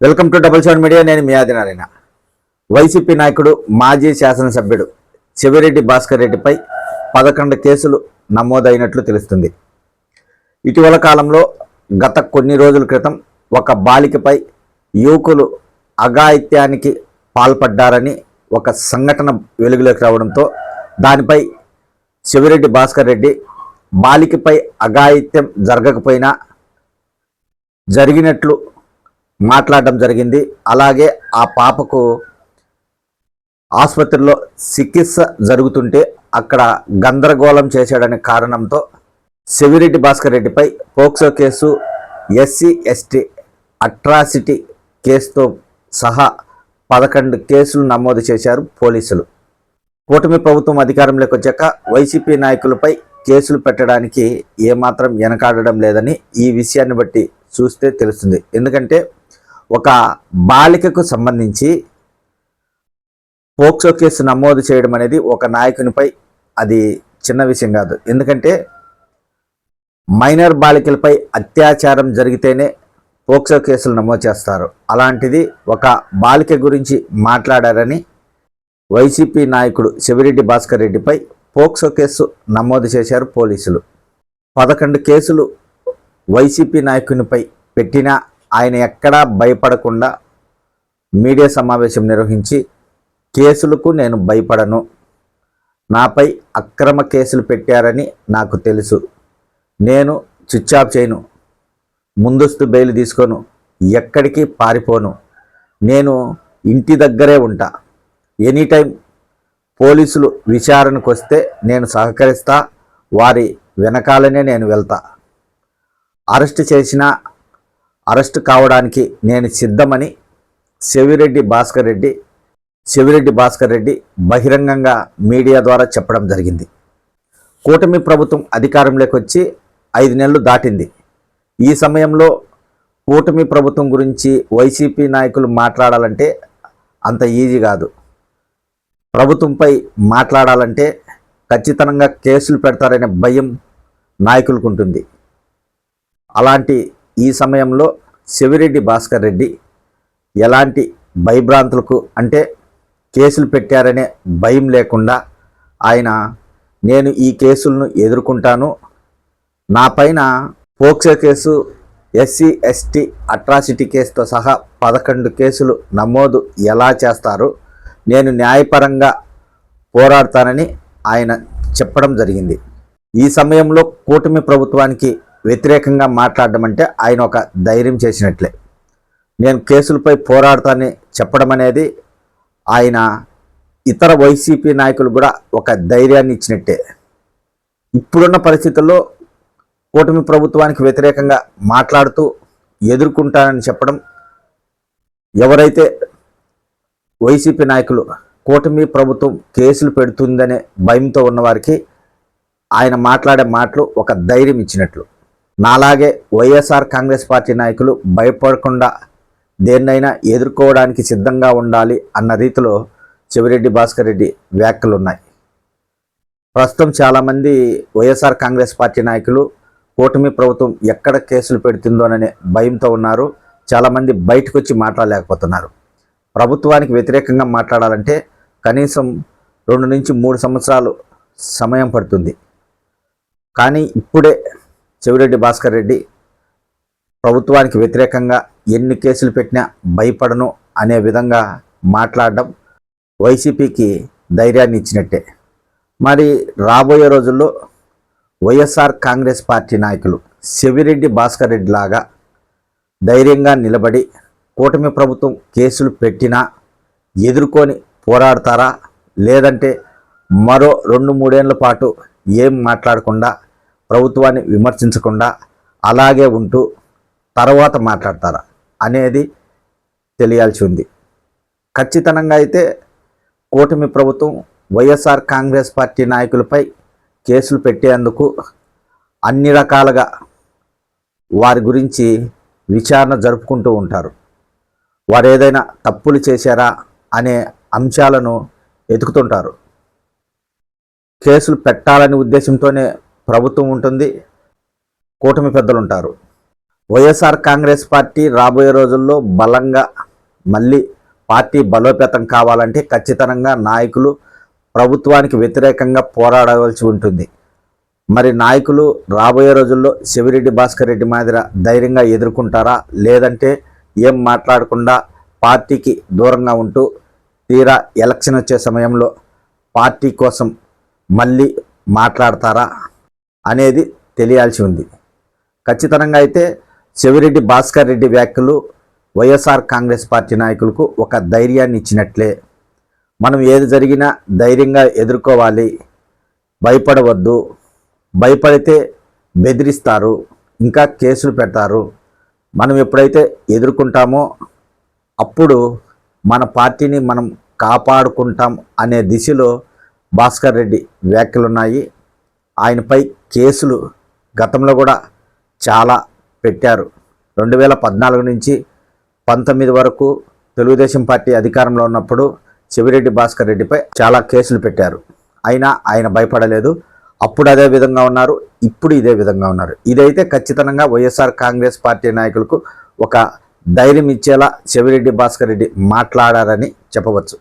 Welcome to double seven media. నేను మీ Adinarayana. YCP నాయకుడు మాజీ శాసనసభ్యుడు చెవిరెడ్డి భాస్కర్ రెడ్డిపై 11 కేసులు నమోదైనట్లు తెలుస్తుంది. ఇటీవల కాలంలో గత కొన్ని రోజుల క్రితం ఒక బాలికపై యువకులు అఘాయిత్యానికి పాల్పడ్డారని ఒక సంఘటన వెలుగులోకి రావడంతో దానిపై చెవిరెడ్డి భాస్కర్ రెడ్డి బాలికపై అఘాయిత్యం జరగకపోయినా జరిగినట్లు మాట్లాడడం జరిగింది. అలాగే ఆ పాపకు ఆసుపత్రిలో చికిత్స జరుగుతుంటే అక్కడ గందరగోళం చేశాడనే కారణంతో చెవిరెడ్డి భాస్కర్ రెడ్డిపై POCSO case, SC ST atrocity కేసుతో సహా 11 కేసులు నమోదు చేశారు పోలీసులు. కూటమి ప్రభుత్వం అధికారంలోకి వచ్చాక వైసీపీ నాయకులపై కేసులు పెట్టడానికి ఏమాత్రం వెనకాడడం లేదని ఈ విషయాన్ని బట్టి చూస్తే తెలుస్తుంది. ఎందుకంటే ఒక బాలికకు సంబంధించి పోక్సో కేసు నమోదు చేయడం అనేది ఒక నాయకునిపై అది చిన్న విషయం కాదు. ఎందుకంటే మైనర్ బాలికలపై అత్యాచారం జరిగితేనే పోక్సో కేసులు నమోదు చేస్తారు. అలాంటిది ఒక బాలిక గురించి మాట్లాడారని వైసీపీ నాయకుడు చెవిరెడ్డి భాస్కర్ రెడ్డిపై పోక్సో కేసు నమోదు చేశారు పోలీసులు. 11 కేసులు వైసీపీ నాయకునిపై పెట్టినా ఆయన ఎక్కడా భయపడకుండా మీడియా సమావేశం నిర్వహించి కేసులకు నేను భయపడను, నాపై అక్రమ కేసులు పెట్టారని నాకు తెలుసు, నేను స్విచ్ ఆఫ్ చేయను, ముందస్తు బెయిల్ తీసుకోను, ఎక్కడికి పారిపోను, నేను ఇంటి దగ్గరే ఉంటా, ఎనీటైం పోలీసులు విచారణకు వస్తే నేను సహకరిస్తా, వారి వెనకాలనే నేను వెళ్తా, అరెస్ట్ చేసినా అరెస్ట్ కావడానికి నేను సిద్ధమని చెవిరెడ్డి భాస్కర్ రెడ్డి బహిరంగంగా మీడియా ద్వారా చెప్పడం జరిగింది. కూటమి ప్రభుత్వం అధికారంలోకి వచ్చి 5 నెలలు దాటింది. ఈ సమయంలో కూటమి ప్రభుత్వం గురించి వైసీపీ నాయకులు మాట్లాడాలంటే అంత ఈజీ కాదు. ప్రభుత్వంపై మాట్లాడాలంటే ఖచ్చితంగా కేసులు పెడతారనే భయం నాయకులకు ఉంటుంది. అలాంటి ఈ సమయంలో చెవిరెడ్డి భాస్కర్ రెడ్డి ఎలాంటి భయభ్రాంతులకు అంటే కేసులు పెట్టారనే భయం లేకుండా ఆయన నేను ఈ కేసులను ఎదుర్కొంటాను, నా పైన POCSO case, SC ST atrocity కేసుతో సహా 11 కేసులు నమోదు ఎలా చేస్తారో నేను న్యాయపరంగా పోరాడతానని ఆయన చెప్పడం జరిగింది. ఈ సమయంలో కూటమి ప్రభుత్వానికి వ్యతిరేకంగా మాట్లాడడం అంటే ఆయన ఒక ధైర్యం చేసినట్లే. నేను కేసులపై పోరాడతానని చెప్పడం అనేది ఆయన ఇతర వైసీపీ నాయకులు కూడా ఒక ధైర్యాన్ని ఇచ్చినట్టే. ఇప్పుడున్న పరిస్థితుల్లో కూటమి ప్రభుత్వానికి వ్యతిరేకంగా మాట్లాడుతూ ఎదుర్కొంటానని చెప్పడం, ఎవరైతే వైసీపీ నాయకులు కూటమి ప్రభుత్వం కేసులు పెడుతుందనే భయంతో ఉన్నవారికి ఆయన మాట్లాడే మాటలు ఒక ధైర్యం ఇచ్చినట్లు. నాలాగే వైఎస్ఆర్ కాంగ్రెస్ పార్టీ నాయకులు భయపడకుండా దేన్నైనా ఎదుర్కోవడానికి సిద్ధంగా ఉండాలి అన్న రీతిలో చెవిరెడ్డి భాస్కర్ రెడ్డి వ్యాఖ్యలు ఉన్నాయి. ప్రస్తుతం చాలామంది వైఎస్ఆర్ కాంగ్రెస్ పార్టీ నాయకులు కూటమి ప్రభుత్వం ఎక్కడ కేసులు పెడుతుందోననే భయంతో ఉన్నారు. చాలామంది బయటకు వచ్చి మాట్లాడలేకపోతున్నారు. ప్రభుత్వానికి వ్యతిరేకంగా మాట్లాడాలంటే కనీసం 2 నుంచి 3 సంవత్సరాలు సమయం పడుతుంది. కానీ ఇప్పుడే చెవిరెడ్డి భాస్కర్ రెడ్డి ప్రభుత్వానికి వ్యతిరేకంగా ఎన్ని కేసులు పెట్టినా భయపడను అనే విధంగా మాట్లాడడం వైసీపీకి ధైర్యాన్ని ఇచ్చినట్టే. మరి రాబోయే రోజుల్లో వైఎస్ఆర్ కాంగ్రెస్ పార్టీ నాయకులు చెవిరెడ్డి భాస్కర్ రెడ్డి లాగా ధైర్యంగా నిలబడి కూటమి ప్రభుత్వం కేసులు పెట్టినా ఎదుర్కొని పోరాడతారా, లేదంటే మరో 2-3 ఏళ్ల పాటు ఏం మాట్లాడకుండా ప్రభుత్వాన్ని విమర్శించకుండా అలాగే ఉంటూ తర్వాత మాట్లాడతారా అనేది తెలియాల్సి ఉంది. ఖచ్చితంగా అయితే కూటమి ప్రభుత్వం వైఎస్ఆర్ కాంగ్రెస్ పార్టీ నాయకులపై కేసులు పెట్టేందుకు అన్ని రకాలుగా వారి గురించి విచారణ జరుపుకుంటూ ఉంటారు. వారు ఏదైనా తప్పులు చేశారా అనే అంశాలను ఎతుకుతుంటారు. కేసులు పెట్టాలనే ఉద్దేశంతోనే ప్రభుత్వం ఉంటుంది, కూటమి పెద్దలు ఉంటారు. వైఎస్ఆర్ కాంగ్రెస్ పార్టీ రాబోయే రోజుల్లో బలంగా మళ్ళీ పార్టీ బలోపేతం కావాలంటే ఖచ్చితంగా నాయకులు ప్రభుత్వానికి వ్యతిరేకంగా పోరాడవలసి ఉంటుంది. మరి నాయకులు రాబోయే రోజుల్లో చెవిరెడ్డి భాస్కర్ రెడ్డి మాదిరి ధైర్యంగా ఎదుర్కొంటారా, లేదంటే ఏం మాట్లాడకుండా పార్టీకి దూరంగా ఉంటూ తీరా ఎలక్షన్ వచ్చే సమయంలో పార్టీ కోసం మళ్ళీ మాట్లాడతారా అనేది తెలియాల్సి ఉంది. ఖచ్చితంగా అయితే చెవిరెడ్డి భాస్కర్ రెడ్డి వ్యాఖ్యలు వైఎస్ఆర్ కాంగ్రెస్ పార్టీ నాయకులకు ఒక ధైర్యాన్ని ఇచ్చినట్లే. మనం ఏది జరిగినా ధైర్యంగా ఎదుర్కోవాలి, భయపడవద్దు, భయపడితే బెదిరిస్తారు, ఇంకా కేసులు పెడతారు. మనం ఎప్పుడైతే ఎదుర్కొంటామో అప్పుడు మన పార్టీని మనం కాపాడుకుంటాం అనే దిశలో భాస్కర్ రెడ్డి వ్యాఖ్యలున్నాయి. ఆయనపై కేసులు గతంలో కూడా చాలా పెట్టారు. 2014 నుంచి 19 వరకు తెలుగుదేశం పార్టీ అధికారంలో ఉన్నప్పుడు చెవిరెడ్డి భాస్కర్ రెడ్డిపై చాలా కేసులు పెట్టారు. అయినా ఆయన భయపడలేదు. అప్పుడు అదే విధంగా ఉన్నారు, ఇప్పుడు ఇదే విధంగా ఉన్నారు. ఇదైతే ఖచ్చితంగా వైఎస్ఆర్ కాంగ్రెస్ పార్టీ నాయకులకు ఒక ధైర్యం ఇచ్చేలా చెవిరెడ్డి భాస్కర్ రెడ్డి మాట్లాడారని చెప్పవచ్చు.